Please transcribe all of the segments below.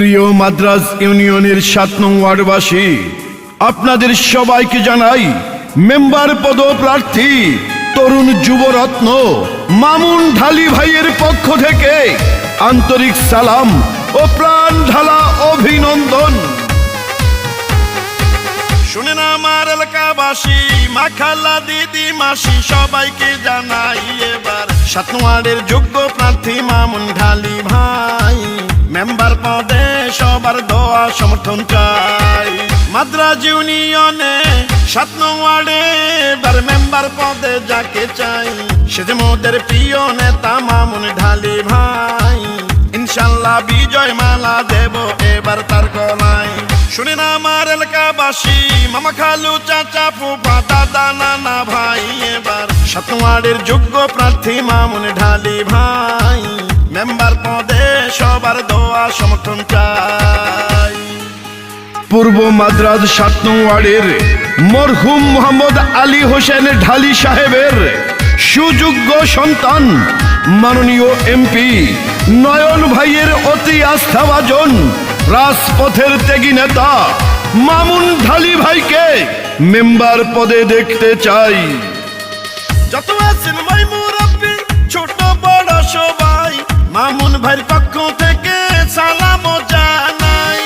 প্রিয় মাদ্রাজ ইউনিয়নের ৭ নং ওয়ার্ডবাসী, আপনাদের সবাইকে জানাই মেম্বার পদপ্রার্থী তরুণ যুবরত্ন মামুন ঢালি ভাইয়ের পক্ষ থেকে আন্তরিক সালাম ও প্রাণ ঢালা অভিনন্দন। শুনেন আমার এলাকাবাসী, মা খালা দিদি মাসি সবাইকে জানাই এবার ৭ নং ওয়ার্ডের যোগ্য প্রার্থী মামুন ঢালি ভাই মেম্বার পদে সবার দোয়া সমর্থন চাই। মাদ্রাজ ইউনিয়নে ৭ নং ওয়ার্ডে এবার মেম্বার পদে যাকে চাই সে যে মোদের প্রিয় নেতা মামুন ঢালি ভাই। ইনশাল্লাহ বিজয় মালা দেব এবার তার গলায়। শুনেন আমার এলাকাবাসী, মামা খালু চাচা ফুফা দাদা নানা ভাই এবার ৭ নং ওয়ার্ডের যোগ্য প্রার্থী মামুন ঢালি ভাই মেম্বার পদে সবার দোয়া সমর্থন চাই। পূর্ব মাদ্রাজ ৭ নং ওয়ার্ডের মরহুম মোহাম্মদ আলী হোসেন ঢালি সাহেবের সুযোগ্য সন্তান মাননীয় এমপি নয়ন ভাইয়ের অতি আস্থাভাজন রাজপথের ত্যাগী নেতা মামুন ঢালি ভাইকে মেম্বার পদে দেখতে চাই। যত আছেন ভাই মুরব্বি ছোট বড় সবাই মামুন ভাইয়ের পক্ষ থেকে সালাম জানাই।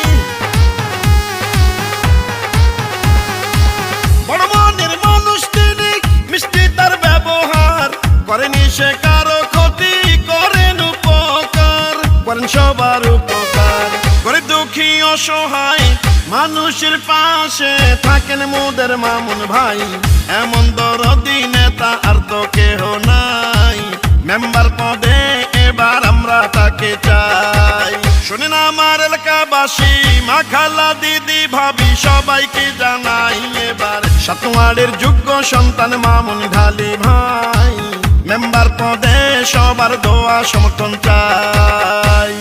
বড় মনের মানুষ তিনি, মিষ্টি তার ব্যবহার, করেনি সে কারো ক্ষতি, করেন উপকার, করেন সবার উপকার। গরিব দুঃখী অসহায় মানুষের পাশে থাকেন মোদের মামুন ভাই। এমন দরদি নেতা আর তো কেহ নাই, মেম্বার পদে এবার আমরা তাকে চাই। শুনেন আমার এলাকাবাসী, মা খালা দিদি ভাবি সবাইকে জানাই এবার ৭ নং ওয়ার্ডের যোগ্য সন্তান মামুন ঢালি ভাই মেম্বার পদে সবার দোয়া সমর্থন চাই।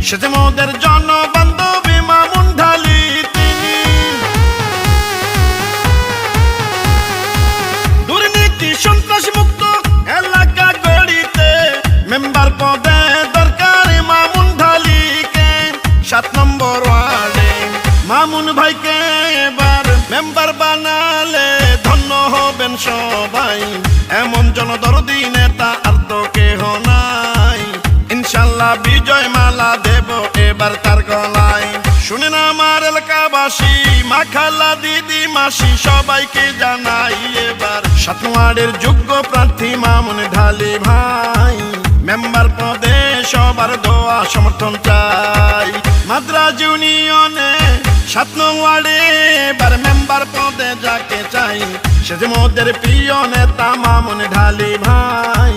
সে যে মোদের জনবান্ধবী মামুন ঢালি তিনি। দুর্নীতি সন্ত্রাস মুক্ত এলাকা গড়িতে মেম্বার পদে দরকার মামুন ঢালিকে। ৭ নম্বর ওয়ার্ডে মামুন ভাইকে এবার মেম্বার বানালে ধন্য হবেন সবাই। এমন জনদরদি নেতা আর তো কেহ নাই, ইনশাল্লাহ বিজয় মালা দেব এবার তার গলায়। শুনেন আমার এলাকাবাসী, মা খালা দিদি মাসি সবাইকে জানাই এবার ৭ নং ওয়ার্ডের যোগ্য প্রার্থী মামুন ঢালি ভাই মেম্বার পদে সবার দোয়া সমর্থন চাই। মাদ্রাজ ইউনিয়নে ৭ নং ওয়ার্ডে এবার মেম্বার পদে যাকে চাই সে যে মোদের প্রিয় নেতা মামুন ঢালি ভাই।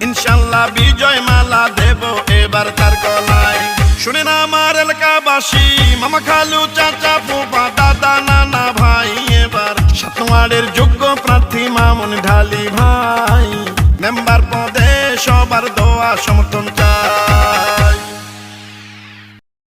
ইনশাল্লাহ বিজয় মালা দেব এবার তার গলায়। শুনেন আমার এলাকাবাসী, মামা খালু চাচা ফুফা দাদা নানা ভাই এবার ৭ নং ওয়ার্ডের যোগ্য প্রার্থী মামুন ঢালি ভাই মেম্বার পদে সবার দোয়া সমর্থন চাই।